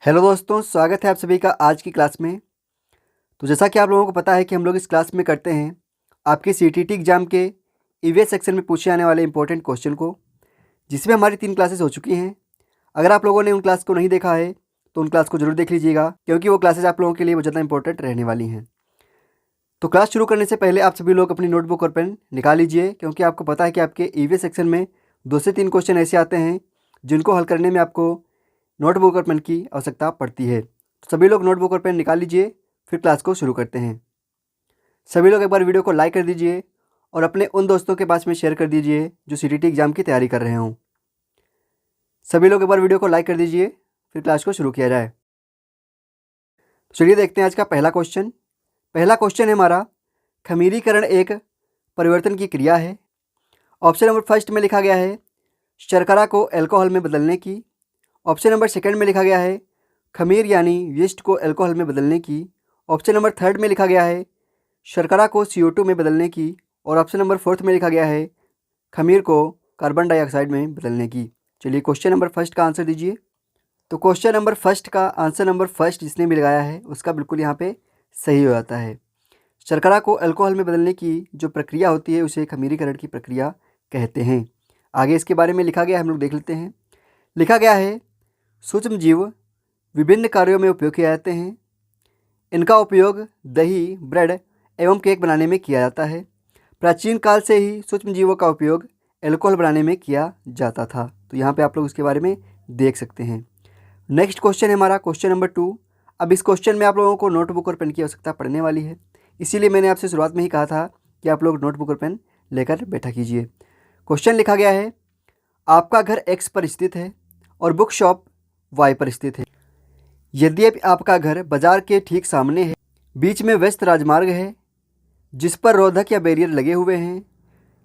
Hello दोस्तों, स्वागत है आप सभी का आज की क्लास में। तो जैसा कि आप लोगों को पता है कि हम लोग इस क्लास में करते हैं आपके सीटीटी एग्ज़ाम के ईवीएस सेक्शन में पूछे जाने वाले इंपॉर्टेंट क्वेश्चन को, जिसमें हमारी 3 क्लासेस हो चुकी हैं। अगर आप लोगों ने उन क्लास को नहीं देखा है तो उन क्लास को जरूर देख लीजिएगा, क्योंकि वो क्लासेस आप लोगों के लिए बहुत ज़्यादा इंपॉर्टेंट रहने वाली हैं। तो क्लास शुरू करने से पहले आप सभी लोग अपनी नोटबुक और पेन निकाल लीजिए, क्योंकि आपको पता है कि आपके ईवीएस सेक्शन में 2 से 3 क्वेश्चन ऐसे आते हैं जिनको हल करने में आपको नोटबुक और पेन की आवश्यकता पड़ती है। तो सभी लोग नोटबुक और पेन निकाल लीजिए, फिर क्लास को शुरू करते हैं। सभी लोग एक बार वीडियो को लाइक कर दीजिए और अपने उन दोस्तों के पास में शेयर कर दीजिए जो सीटीटी एग्ज़ाम की तैयारी कर रहे हों। सभी लोग एक बार वीडियो को लाइक कर दीजिए, फिर क्लास को शुरू किया जाए। तो चलिए देखते हैं आज का पहला क्वेश्चन। पहला क्वेश्चन है हमारा, खमीरीकरण एक परिवर्तन की क्रिया है। ऑप्शन नंबर फर्स्ट में लिखा गया है शर्करा को अल्कोहल में बदलने की। ऑप्शन नंबर सेकंड में लिखा गया है खमीर यानी यीस्ट को अल्कोहल में बदलने की। ऑप्शन नंबर थर्ड में लिखा गया है शर्करा को CO2 में बदलने की। और ऑप्शन नंबर फोर्थ में लिखा गया है खमीर को कार्बन डाइऑक्साइड में बदलने की। चलिए क्वेश्चन नंबर फर्स्ट का आंसर दीजिए। तो क्वेश्चन नंबर फर्स्ट का आंसर नंबर फर्स्ट जिसने भी लगाया है उसका बिल्कुल यहाँ पे सही हो जाता है। शर्करा को अल्कोहल में बदलने की जो प्रक्रिया होती है उसे खमीरीकरण की प्रक्रिया कहते हैं। आगे इसके बारे में लिखा गया है, हम लोग देख लेते हैं। लिखा गया है सूक्ष्म जीव विभिन्न कार्यों में उपयोग किए जाते हैं। इनका उपयोग दही, ब्रेड एवं केक बनाने में किया जाता है। प्राचीन काल से ही सूक्ष्म जीवों का उपयोग अल्कोहल बनाने में किया जाता था। तो यहाँ पे आप लोग उसके बारे में देख सकते हैं। नेक्स्ट क्वेश्चन है हमारा क्वेश्चन नंबर 2। अब इस क्वेश्चन में आप लोगों को नोटबुक और पेन की आवश्यकता पड़ने वाली है, इसीलिए मैंने आपसे शुरुआत में ही कहा था कि आप लोग नोटबुक और पेन लेकर बैठा कीजिए। क्वेश्चन लिखा गया है आपका घर X पर स्थित है और बुक शॉप Y पर स्थित है। यद्यपि आपका घर बाजार के ठीक सामने है, बीच में व्यस्त राजमार्ग है जिस पर रोधक या बैरियर लगे हुए हैं,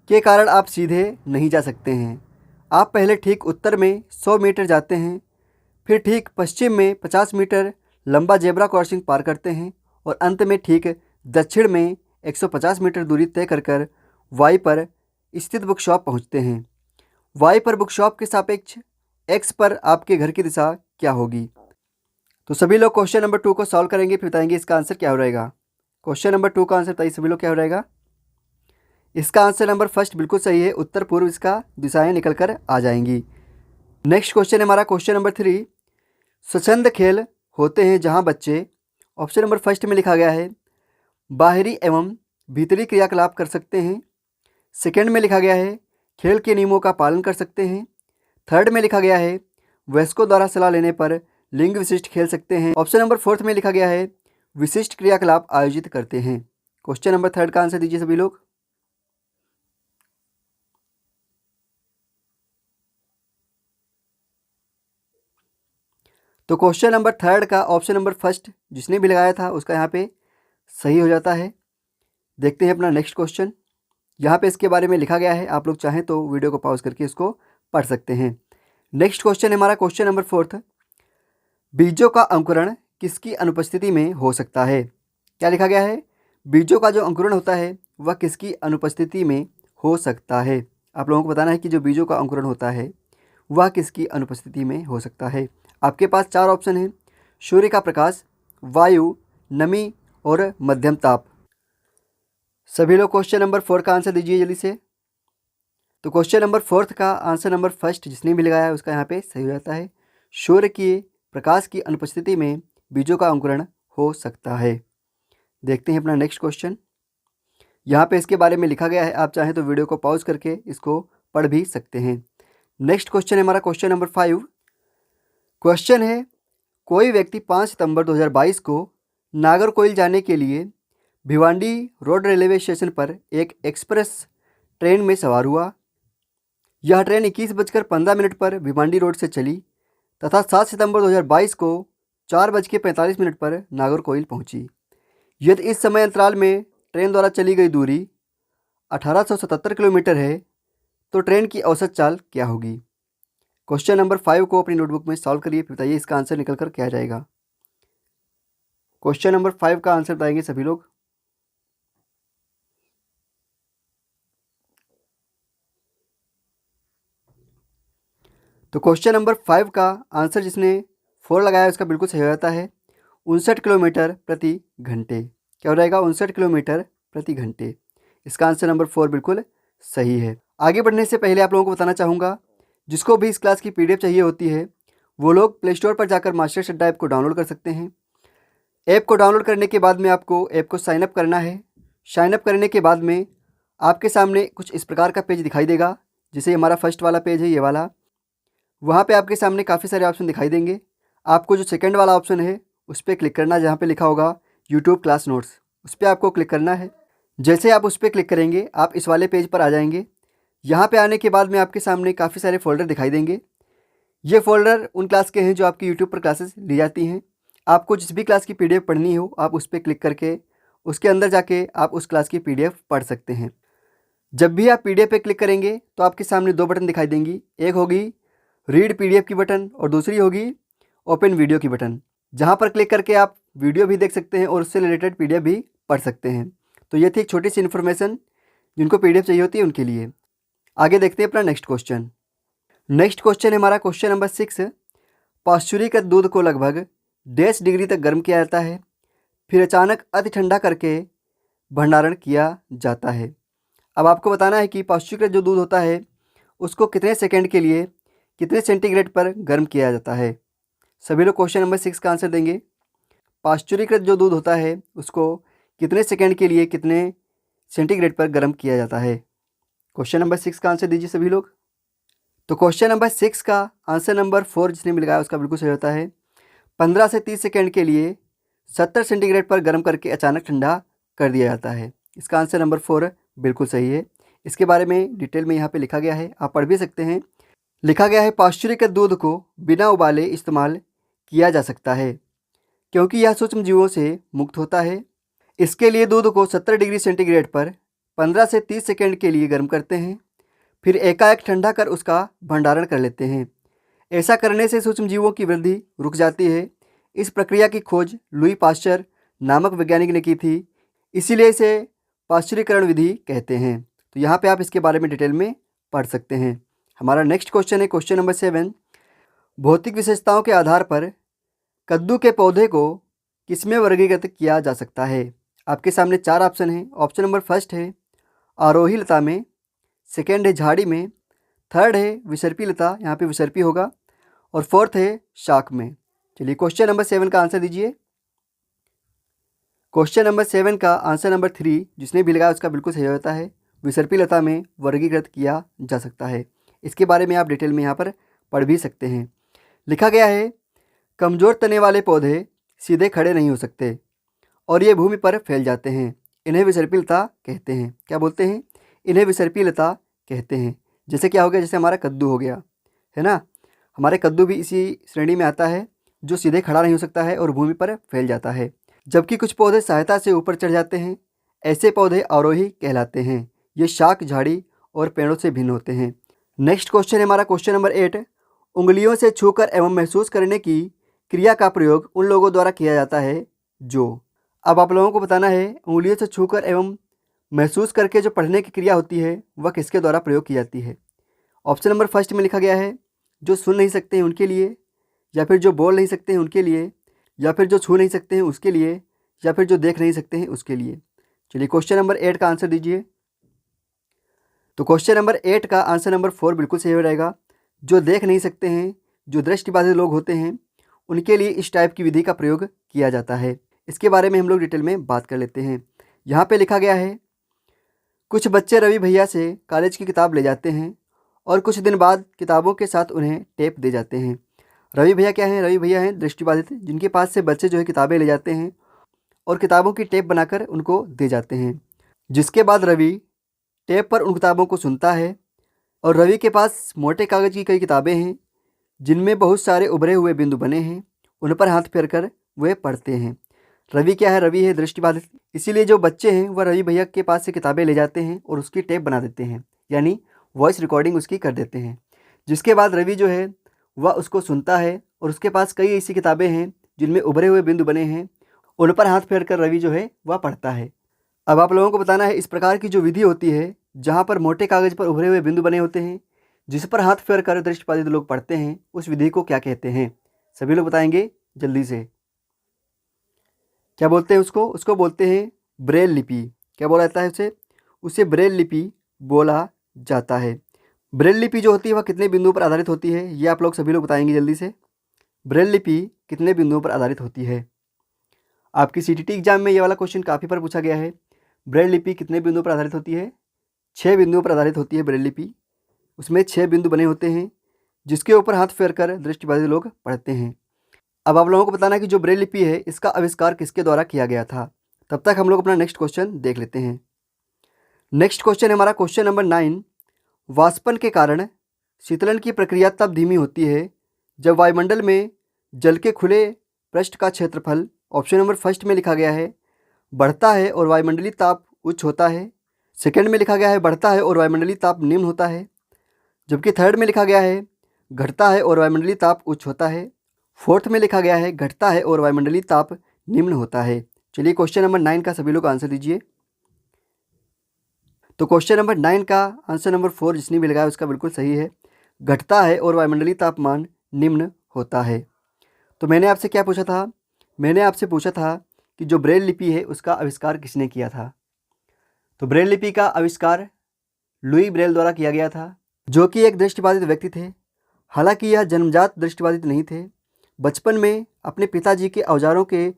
के कारण आप सीधे नहीं जा सकते हैं। आप पहले ठीक उत्तर में 100 मीटर जाते हैं, फिर ठीक पश्चिम में 50 मीटर लंबा जेब्रा क्रॉसिंग पार करते हैं और अंत में ठीक दक्षिण में 150 मीटर दूरी तय कर वाई पर स्थित बुक शॉप पहुँचते हैं। वाई पर बुक शॉप के सापेक्ष एक्स पर आपके घर की दिशा क्या होगी? तो सभी लोग क्वेश्चन नंबर 2 को सॉल्व करेंगे, फिर बताएंगे इसका आंसर क्या हो रहेगा। क्वेश्चन नंबर 2 का आंसर बताइए सभी लोग क्या हो रहेगा। इसका आंसर नंबर फर्स्ट बिल्कुल सही है, उत्तर पूर्व इसका दिशाएं निकल कर आ जाएंगी। नेक्स्ट क्वेश्चन है हमारा क्वेश्चन नंबर 3। स्वच्छंद खेल होते हैं जहां बच्चे, ऑप्शन नंबर फर्स्ट में लिखा गया है बाहरी एवं भीतरी क्रियाकलाप कर सकते हैं। सेकंड में लिखा गया है खेल के नियमों का पालन कर सकते हैं। थर्ड में लिखा गया है वयस्कों द्वारा सलाह लेने पर लिंग विशिष्ट खेल सकते हैं। ऑप्शन नंबर फोर्थ में लिखा गया है विशिष्ट क्रियाकलाप आयोजित करते हैं। क्वेश्चन नंबर थर्ड का आंसर दीजिए सभी लोग। तो क्वेश्चन नंबर थर्ड का ऑप्शन नंबर फर्स्ट जिसने भी लगाया था उसका यहाँ पे सही हो जाता है। देखते हैं अपना नेक्स्ट क्वेश्चन। यहाँ पे इसके बारे में लिखा गया है, आप लोग चाहें तो वीडियो को पॉज करके इसको पढ़ सकते हैं। नेक्स्ट क्वेश्चन है हमारा क्वेश्चन नंबर फोर्थ। बीजों का अंकुरण किसकी अनुपस्थिति में हो सकता है? क्या लिखा गया है? बीजों का जो अंकुरण होता है वह किसकी अनुपस्थिति में हो सकता है? आप लोगों को बताना है कि जो बीजों का अंकुरण होता है वह किसकी अनुपस्थिति में हो सकता है। आपके पास 4 ऑप्शन हैं, सूर्य का प्रकाश, वायु, नमी और मध्यम ताप। सभी लोग क्वेश्चन नंबर 4 का आंसर दीजिए जल्दी से। तो क्वेश्चन नंबर 4 का आंसर नंबर फर्स्ट जिसने भी लगाया है उसका यहाँ पे सही हो जाता है। सूर्य की प्रकाश की अनुपस्थिति में बीजों का अंकुरण हो सकता है। देखते हैं अपना नेक्स्ट क्वेश्चन। यहाँ पे इसके बारे में लिखा गया है, आप चाहें तो वीडियो को पॉज करके इसको पढ़ भी सकते हैं। नेक्स्ट क्वेश्चन है हमारा क्वेश्चन नंबर 5। क्वेश्चन है कोई व्यक्ति 5 सितंबर 2022 को नागरकोइल जाने के लिए भिवांडी रोड रेलवे स्टेशन पर एक एक्सप्रेस ट्रेन में सवार हुआ। यह ट्रेन 21:15 पर भिवांडी रोड से चली तथा 7 सितंबर 2022 को 4:45 पर नागरकोइल पहुंची। यदि इस समय अंतराल में ट्रेन द्वारा चली गई दूरी 1877 किलोमीटर है तो ट्रेन की औसत चाल क्या होगी? क्वेश्चन नंबर 5 को अपनी नोटबुक में सॉल्व करिए, फिर बताइए इसका आंसर निकल कर क्या जाएगा। क्वेश्चन नंबर 5 का आंसर बताएंगे सभी लोग। तो क्वेश्चन नंबर 5 का आंसर जिसने 4 लगाया उसका बिल्कुल सही हो जाता है 59 किलोमीटर प्रति घंटे। क्या हो जाएगा? 59 किलोमीटर प्रति घंटे। इसका आंसर नंबर 4 बिल्कुल सही है। आगे बढ़ने से पहले आप लोगों को बताना चाहूँगा, जिसको भी इस क्लास की PDF चाहिए होती है वो लोग प्ले स्टोर पर जाकर मास्टर्स अड्डा ऐप को डाउनलोड कर सकते हैं। ऐप को डाउनलोड करने के बाद में आपको ऐप को साइन अप करना है। साइन अप करने के बाद में आपके सामने कुछ इस प्रकार का पेज दिखाई देगा, जैसे हमारा फर्स्ट वाला पेज है ये वाला। वहाँ पे आपके सामने काफ़ी सारे ऑप्शन दिखाई देंगे। आपको जो सेकंड वाला ऑप्शन है उस पर क्लिक करना है, जहाँ पे लिखा होगा यूट्यूब क्लास नोट्स, उस पर आपको क्लिक करना है। जैसे आप उस पर क्लिक करेंगे आप इस वाले पेज पर आ जाएंगे। यहाँ पे आने के बाद में आपके सामने काफ़ी सारे फ़ोल्डर दिखाई देंगे। ये फ़ोल्डर उन क्लास के हैं जो आपकी यूट्यूब पर क्लासेस ली जाती हैं। आपको जिस भी क्लास की PDF पढ़नी हो आप उस पर क्लिक करके उसके अंदर जाके आप उस क्लास की PDF पढ़ सकते हैं। जब भी आप PDF पे क्लिक करेंगे तो आपके सामने 2 बटन दिखाई देंगी। एक होगी रीड PDF की बटन और दूसरी होगी ओपन वीडियो की बटन, जहाँ पर क्लिक करके आप वीडियो भी देख सकते हैं और उससे रिलेटेड PDF भी पढ़ सकते हैं। तो ये थी एक छोटी सी इन्फॉर्मेशन जिनको PDF चाहिए होती है उनके लिए। आगे देखते हैं अपना नेक्स्ट क्वेश्चन। नेक्स्ट क्वेश्चन है हमारा क्वेश्चन नंबर 6। पाश्चुरीकृत दूध को लगभग 1.5 डिग्री तक गर्म किया जाता है, फिर अचानक अति ठंडा करके भंडारण किया जाता है। अब आपको बताना है कि पाश्चुरीकृत जो दूध होता है उसको कितने सेकंड के लिए कितने सेंटीग्रेड पर गर्म किया जाता है। सभी लोग क्वेश्चन नंबर 6 का आंसर देंगे। पाश्चुरीकृत जो दूध होता है उसको कितने सेकंड के लिए कितने सेंटीग्रेड पर गर्म किया जाता है। क्वेश्चन नंबर 6 का आंसर दीजिए सभी लोग। तो क्वेश्चन नंबर 6 का आंसर नंबर 4 जिसने भी लगाया उसका बिल्कुल सही होता है 15 से 30 सेकंड के लिए 70 सेंटीग्रेड पर गर्म करके अचानक ठंडा कर दिया जाता है। इसका आंसर नंबर 4 बिल्कुल सही है। इसके बारे में डिटेल में यहाँ पे लिखा गया है, आप पढ़ भी सकते हैं। लिखा गया है पाश्चुरीकृत दूध को बिना उबाले इस्तेमाल किया जा सकता है क्योंकि यह सूक्ष्म जीवों से मुक्त होता है। इसके लिए दूध को 70 डिग्री सेंटीग्रेड पर 15 से 30 सेकंड के लिए गर्म करते हैं, फिर एकाएक ठंडा कर उसका भंडारण कर लेते हैं। ऐसा करने से सूक्ष्म जीवों की वृद्धि रुक जाती है। इस प्रक्रिया की खोज लुई पाश्चर नामक वैज्ञानिक ने की थी, इसीलिए इसे पाश्चुरीकरण विधि कहते हैं। तो यहाँ पे आप इसके बारे में डिटेल में पढ़ सकते हैं। हमारा नेक्स्ट क्वेश्चन है क्वेश्चन नंबर 7। भौतिक विशेषताओं के आधार पर कद्दू के पौधे को किसमें वर्गीकृत किया जा सकता है। आपके सामने 4 ऑप्शन हैं। ऑप्शन नंबर फर्स्ट है आरोही लता में, सेकेंड है झाड़ी में, थर्ड है विसर्पी लता, यहाँ पे विसर्पी होगा, और फोर्थ है शाक में। चलिए क्वेश्चन नंबर 7 का आंसर दीजिए। क्वेश्चन नंबर 7 का आंसर नंबर 3 जिसने भी लगाया उसका बिल्कुल सही होता है विसर्पी लता में वर्गीकृत किया जा सकता है। इसके बारे में आप डिटेल में यहाँ पर पढ़ भी सकते हैं। लिखा गया है कमज़ोर तने वाले पौधे सीधे खड़े नहीं हो सकते और ये भूमि पर फैल जाते हैं, इन्हें विसर्पी लता कहते हैं। क्या बोलते हैं? इन्हें विसर्पी लता कहते हैं। जैसे क्या हो गया, जैसे हमारा कद्दू हो गया है ना, हमारे कद्दू भी इसी श्रेणी में आता है जो सीधे खड़ा नहीं हो सकता है और भूमि पर फैल जाता है। जबकि कुछ पौधे सहायता से ऊपर चढ़ जाते हैं, ऐसे पौधे आरोही कहलाते हैं। ये शाक, झाड़ी और पेड़ों से भिन्न होते हैं। नेक्स्ट क्वेश्चन है हमारा क्वेश्चन नंबर 8। उंगलियों से छूकर एवं महसूस करने की क्रिया का प्रयोग उन लोगों द्वारा किया जाता है जो। अब आप लोगों को बताना है उंगलियों से छूकर एवं महसूस करके जो पढ़ने की क्रिया होती है वह किसके द्वारा प्रयोग की जाती है। ऑप्शन नंबर फर्स्ट में लिखा गया है जो सुन नहीं सकते हैं उनके लिए, या फिर जो बोल नहीं सकते हैं उनके लिए, या फिर जो छू नहीं सकते हैं उसके लिए, या फिर जो देख नहीं सकते हैं उसके लिए। चलिए क्वेश्चन नंबर 8 का आंसर दीजिए। तो क्वेश्चन नंबर 8 का आंसर नंबर 4 बिल्कुल सही हो रहेगा। जो देख नहीं सकते हैं, जो दृष्टिबाधित लोग होते हैं, उनके लिए इस टाइप की विधि का प्रयोग किया जाता है। इसके बारे में हम लोग डिटेल में बात कर लेते हैं। यहाँ पे लिखा गया है कुछ बच्चे रवि भैया से कॉलेज की किताब ले जाते हैं और कुछ दिन बाद किताबों के साथ उन्हें टेप दे जाते हैं। रवि भैया क्या हैं? रवि भैया हैं दृष्टिबाधित, जिनके पास से बच्चे जो है किताबें ले जाते हैं और किताबों की टेप बनाकर उनको दे जाते हैं। जिसके बाद रवि टेप पर उन किताबों को सुनता है और रवि के पास मोटे कागज़ की कई किताबें हैं जिनमें बहुत सारे उभरे हुए बिंदु बने हैं। उन पर हाथ फेर कर वे पढ़ते हैं। रवि क्या है? रवि है दृष्टिबाधित, इसीलिए जो बच्चे हैं वह रवि भैया के पास से किताबें ले जाते हैं और उसकी टेप बना देते हैं, यानी वॉइस रिकॉर्डिंग उसकी कर देते हैं। जिसके बाद रवि जो है वह उसको सुनता है और उसके पास कई ऐसी किताबें हैं जिनमें उभरे हुए बिंदु बने हैं, उन पर हाथ फेर कर रवि जो है वह पढ़ता है। अब आप लोगों को बताना है इस प्रकार की जो विधि होती है जहाँ पर मोटे कागज़ पर उभरे हुए बिंदु बने होते हैं जिस पर हाथ फेर कर दृष्टिबाधित लोग पढ़ते हैं, उस विधि को क्या कहते हैं। सभी लोग बताएंगे जल्दी से। क्या बोलते हैं उसको? उसको बोलते हैं ब्रेल लिपि। क्या बोला जाता है उसे? उसे ब्रेल लिपि बोला जाता है। ब्रेल लिपि जो होती है वह कितने बिंदुओं पर आधारित होती है, ये आप लोग सभी लोग बताएंगे जल्दी से। ब्रेल लिपि कितने बिंदुओं पर आधारित होती है? आपकी सीटीटी एग्जाम में ये वाला क्वेश्चन काफ़ी बार पूछा गया है। ब्रेल लिपि कितने बिंदुओं पर आधारित होती है? 6 बिंदुओं पर आधारित होती है ब्रेल लिपि। उसमें 6 बिंदु बने होते हैं जिसके ऊपर हाथ फेर कर दृष्टिबाधित लोग पढ़ते हैं। अब आप लोगों को बताना है कि जो ब्रेल लिपि है इसका आविष्कार किसके द्वारा किया गया था। तब तक हम लोग अपना नेक्स्ट क्वेश्चन देख लेते हैं। नेक्स्ट क्वेश्चन है हमारा क्वेश्चन नंबर 9। वाष्पन के कारण शीतलन की प्रक्रिया तब धीमी होती है जब वायुमंडल में जल के खुले पृष्ठ का क्षेत्रफल, ऑप्शन नंबर फर्स्ट में लिखा गया है बढ़ता है और वायुमंडलीय ताप उच्च होता है। सेकंड में लिखा गया है बढ़ता है और वायुमंडलीय ताप निम्न होता है। जबकि थर्ड में लिखा गया है घटता है और वायुमंडलीय ताप उच्च होता है। फोर्थ में लिखा गया है घटता है और वायुमंडलीय ताप निम्न होता है। चलिए क्वेश्चन नंबर 9 का सभी लोग आंसर दीजिए। तो क्वेश्चन नंबर 9 का आंसर नंबर 4 जिसने भी लगाया उसका बिल्कुल सही है। घटता है और वायुमंडलीय तापमान निम्न होता है। तो मैंने आपसे क्या पूछा था? मैंने आपसे पूछा था कि जो ब्रेल लिपि है उसका आविष्कार किसने किया था। तो ब्रेल लिपि का आविष्कार लुई ब्रेल द्वारा किया गया था, जो कि एक दृष्टिबाधित व्यक्ति थे। हालांकि यह जन्मजात दृष्टिबाधित नहीं थे। बचपन में अपने पिताजी के औजारों के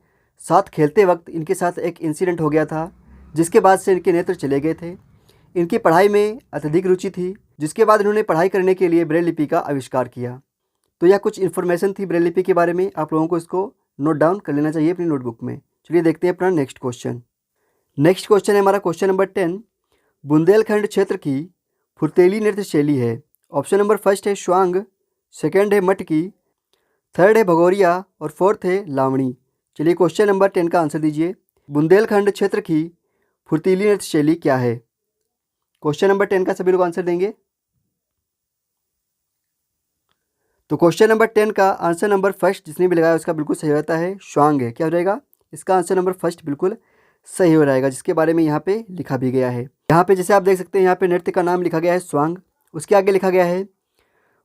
साथ खेलते वक्त इनके साथ एक इंसिडेंट हो गया था, जिसके बाद से इनके नेत्र चले गए थे। इनकी पढ़ाई में अत्यधिक रुचि थी, जिसके बाद इन्होंने पढ़ाई करने के लिए ब्रेल लिपि का आविष्कार किया। तो यह कुछ इन्फॉर्मेशन थी ब्रेल लिपि के बारे में। आप लोगों को इसको नोट डाउन कर लेना चाहिए अपनी नोटबुक में। चलिए देखते हैं अपना नेक्स्ट क्वेश्चन। नेक्स्ट क्वेश्चन है हमारा क्वेश्चन नंबर 10। बुंदेलखंड क्षेत्र की फुर्तीली नृत्य शैली है। ऑप्शन नंबर फर्स्ट है श्वांग, सेकंड है मटकी, थर्ड है भगोरिया और फोर्थ है लावणी। चलिए क्वेश्चन नंबर 10 का आंसर दीजिए। बुंदेलखंड क्षेत्र की फुर्तीली नृत्य शैली क्या है? क्वेश्चन नंबर 10 का सभी लोग आंसर देंगे। तो क्वेश्चन नंबर 10 का आंसर नंबर फर्स्ट जिसने भी लगाया उसका बिल्कुल सही होता है श्वांग है। क्या हो जाएगा? इसका आंसर नंबर फर्स्ट बिल्कुल सही हो जाएगा, जिसके बारे में यहाँ पे लिखा भी गया है। यहाँ पे जैसे आप देख सकते हैं यहाँ पे नृत्य का नाम लिखा गया है स्वांग। उसके आगे लिखा गया है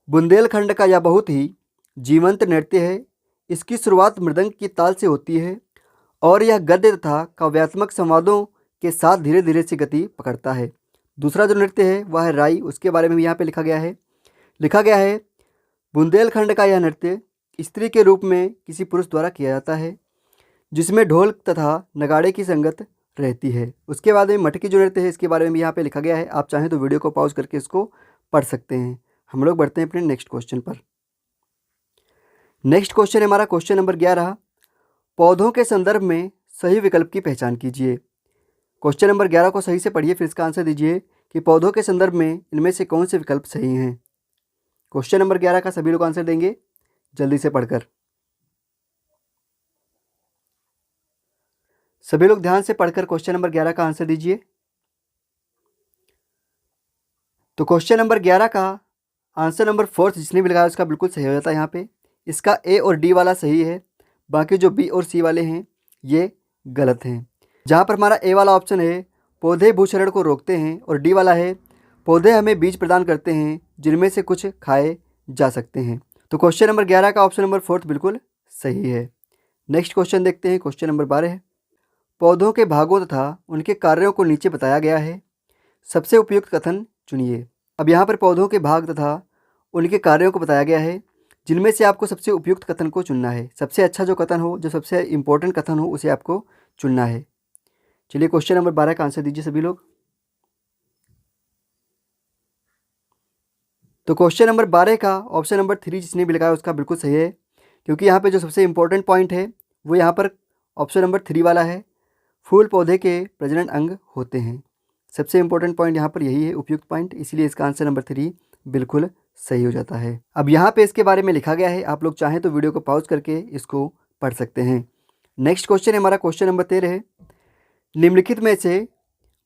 बुंदेलखंड का यह बहुत ही जीवंत नृत्य है। इसकी शुरुआत मृदंग की ताल से होती है और यह गद्य तथा काव्यात्मक संवादों के साथ धीरे धीरे से गति पकड़ता है। दूसरा जो नृत्य है वह है राई। उसके बारे में भी यहाँ पे लिखा गया है बुंदेलखंड का यह नृत्य स्त्री के रूप में किसी पुरुष द्वारा किया जाता है, जिसमें ढोल तथा नगाड़े की संगत रहती है। उसके बाद में मटकी जो नृत्य है इसके बारे में भी यहाँ पे लिखा गया है। आप चाहें तो वीडियो को पॉज करके इसको पढ़ सकते हैं। हम लोग बढ़ते हैं अपने नेक्स्ट क्वेश्चन पर। नेक्स्ट क्वेश्चन है हमारा क्वेश्चन नंबर 11। पौधों के संदर्भ में सही विकल्प की पहचान कीजिए। क्वेश्चन नंबर 11 को सही से पढ़िए, फिर इसका आंसर दीजिए कि पौधों के संदर्भ में इनमें से कौन से विकल्प सही हैं। क्वेश्चन नंबर 11 का सभी लोग आंसर देंगे जल्दी से पढ़कर। सभी लोग ध्यान से पढ़कर क्वेश्चन नंबर 11 का आंसर दीजिए। तो क्वेश्चन नंबर 11 का आंसर नंबर फोर्थ जिसने भी लगाया उसका बिल्कुल सही हो जाता है। यहाँ पे इसका ए और डी वाला सही है, बाकी जो बी और सी वाले हैं ये गलत हैं। जहाँ पर हमारा ए वाला ऑप्शन है पौधे भूक्षरण को रोकते हैं और डी वाला है पौधे हमें बीज प्रदान करते हैं जिनमें से कुछ खाए जा सकते हैं। तो क्वेश्चन नंबर 11 का ऑप्शन नंबर फोर्थ बिल्कुल सही है। नेक्स्ट क्वेश्चन देखते हैं। Question number 12। पौधों के भागों तथा उनके कार्यों को नीचे बताया गया है, सबसे उपयुक्त कथन चुनिए। अब यहाँ पर पौधों के भाग तथा उनके कार्यों को बताया गया है, जिनमें से आपको सबसे उपयुक्त कथन को चुनना है। सबसे अच्छा जो कथन हो, जो सबसे इम्पोर्टेंट कथन हो, उसे आपको चुनना है। चलिए क्वेश्चन नंबर 12 का आंसर दीजिए सभी लोग। तो क्वेश्चन नंबर 12 का ऑप्शन नंबर 3 जिसने भी लगाया उसका बिल्कुल सही है, क्योंकि यहाँ पे जो सबसे इम्पोर्टेंट पॉइंट है वो यहाँ पर ऑप्शन नंबर 3 वाला है, फूल पौधे के प्रजनन अंग होते हैं। सबसे इम्पोर्टेंट पॉइंट यहाँ पर यही है, उपयुक्त पॉइंट, इसीलिए इसका आंसर नंबर 3 बिल्कुल सही हो जाता है। अब यहाँ पे इसके बारे में लिखा गया है, आप लोग चाहें तो वीडियो को पॉज करके इसको पढ़ सकते हैं। नेक्स्ट क्वेश्चन है हमारा क्वेश्चन नंबर 13 है। निम्नलिखित में से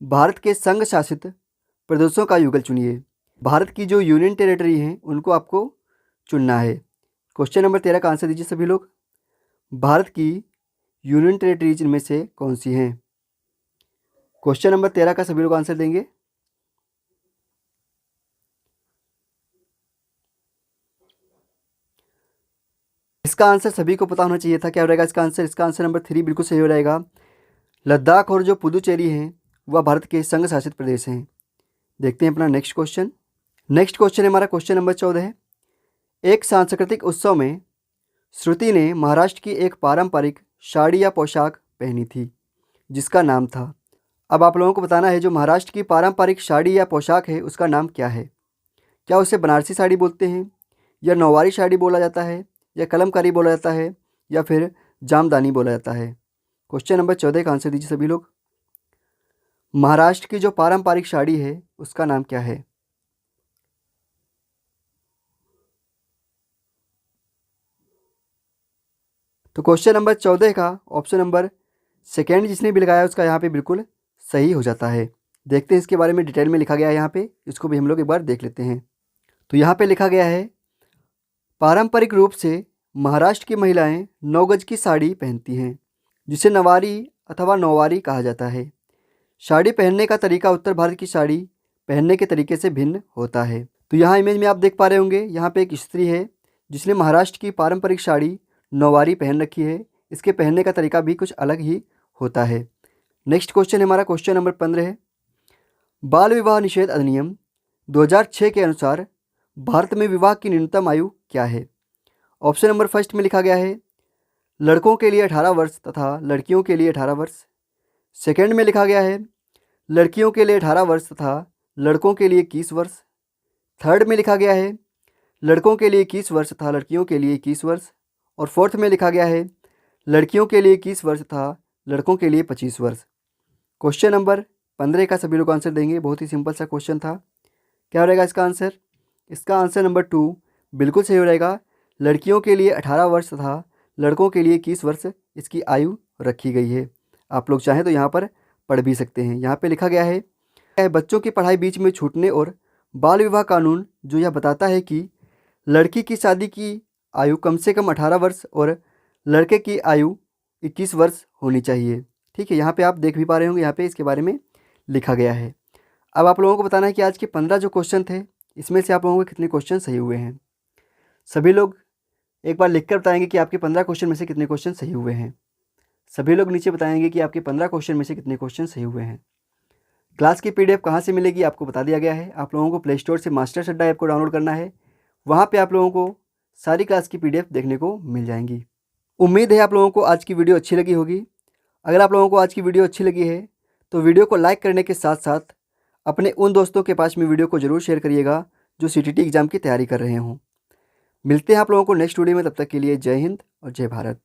भारत के संघ शासित प्रदेशों का युगल चुनिए। भारत की जो यूनियन टेरिटरी हैं उनको आपको चुनना है। क्वेश्चन नंबर 13 का आंसर दीजिए सभी लोग। भारत की यूनियन टेरिटरीज इनमें से कौन सी हैं? क्वेश्चन नंबर 13 का सभी लोग आंसर देंगे। इसका आंसर सभी को पता होना चाहिए था। क्या हो रहेगा इसका आंसर? इसका आंसर नंबर 3 बिल्कुल सही हो रहेगा। लद्दाख और जो पुदुचेरी हैं वह भारत के संघ शासित प्रदेश हैं। देखते हैं अपना नेक्स्ट क्वेश्चन। नेक्स्ट क्वेश्चन है हमारा क्वेश्चन नंबर 14 है। एक सांस्कृतिक उत्सव में श्रुति ने महाराष्ट्र की एक पारंपरिक साड़ी या पोशाक पहनी थी जिसका नाम था। अब आप लोगों को बताना है जो महाराष्ट्र की पारंपरिक साड़ी या पोशाक है उसका नाम क्या है। क्या उसे बनारसी साड़ी बोलते हैं, या नौवारी साड़ी बोला जाता है, या कलमकारी बोला जाता है, या फिर जामदानी बोला जाता है। क्वेश्चन नंबर 14 का आंसर दीजिए सभी लोग। महाराष्ट्र की जो पारंपरिक साड़ी है उसका नाम क्या है? तो क्वेश्चन नंबर 14 का ऑप्शन नंबर सेकेंड जिसने भी लगाया उसका यहाँ पे बिल्कुल सही हो जाता है। देखते हैं इसके बारे में डिटेल में लिखा गया है यहाँ पे, इसको भी हम लोग एक बार देख लेते हैं। तो यहाँ पे लिखा गया है, पारंपरिक रूप से महाराष्ट्र की महिलाएं 9 गज की साड़ी पहनती हैं जिसे नवारी अथवा नौवारी कहा जाता है। साड़ी पहनने का तरीका उत्तर भारत की साड़ी पहनने के तरीके से भिन्न होता है। तो यहाँ इमेज में आप देख पा रहे होंगे, यहाँ पे एक स्त्री है जिसने महाराष्ट्र की पारंपरिक साड़ी नौवारी पहन रखी है। इसके पहनने का तरीका भी कुछ अलग ही होता है। नेक्स्ट क्वेश्चन है हमारा क्वेश्चन नंबर 15 है। बाल विवाह निषेध अधिनियम 2006 के अनुसार भारत में विवाह की न्यूनतम आयु क्या है? ऑप्शन नंबर फर्स्ट में लिखा गया है, लड़कों के लिए 18 वर्ष तथा लड़कियों के लिए 18 वर्ष। सेकेंड में लिखा गया है, लड़कियों के लिए 18 वर्ष तथा लड़कों के लिए 21 वर्ष। थर्ड में लिखा गया है, लड़कों के लिए 21 वर्ष तथा लड़कियों के लिए 21 वर्ष। और फोर्थ में लिखा गया है, लड़कियों के लिए 21 वर्ष तथा लड़कों के लिए 25 वर्ष। क्वेश्चन नंबर 15 का सभी लोग आंसर देंगे। बहुत ही सिंपल सा क्वेश्चन था। क्या रहेगा इसका आंसर? इसका आंसर नंबर 2 बिल्कुल सही हो रहेगा। लड़कियों के लिए 18 वर्ष तथा लड़कों के लिए 21 वर्ष इसकी आयु रखी गई है। आप लोग चाहें तो यहाँ पर पढ़ भी सकते हैं। यहाँ पे लिखा गया है, बच्चों की पढ़ाई बीच में छूटने और बाल विवाह कानून जो यह बताता है कि लड़की की शादी की आयु कम से कम 18 वर्ष और लड़के की आयु 21 वर्ष होनी चाहिए। ठीक है, यहाँ पे आप देख भी पा रहे होंगे, यहाँ पे इसके बारे में लिखा गया है। अब आप लोगों को बताना है कि आज के 15 जो क्वेश्चन थे इसमें से आप लोगों के कितने क्वेश्चन सही हुए हैं। सभी लोग एक बार लिखकर बताएंगे कि आपके 15 क्वेश्चन में से कितने क्वेश्चन सही हुए हैं। सभी लोग नीचे बताएंगे कि आपके 15 क्वेश्चन में से कितने क्वेश्चन सही हुए हैं। क्लास की PDF कहाँ से मिलेगी आपको बता दिया गया है। आप लोगों को प्ले स्टोर से मास्टर्स अड्डा ऐप को डाउनलोड करना है। वहाँ पे आप लोगों को सारी क्लास की PDF देखने को मिल जाएंगी। उम्मीद है आप लोगों को आज की वीडियो अच्छी लगी होगी। अगर आप लोगों को आज की वीडियो अच्छी लगी है तो वीडियो को लाइक करने के साथ साथ अपने उन दोस्तों के पास में वीडियो को ज़रूर शेयर करिएगा जो CTT एग्ज़ाम की तैयारी कर रहे हों। मिलते हैं आप लोगों को नेक्स्ट वीडियो में, तब तक के लिए जय हिंद और जय भारत।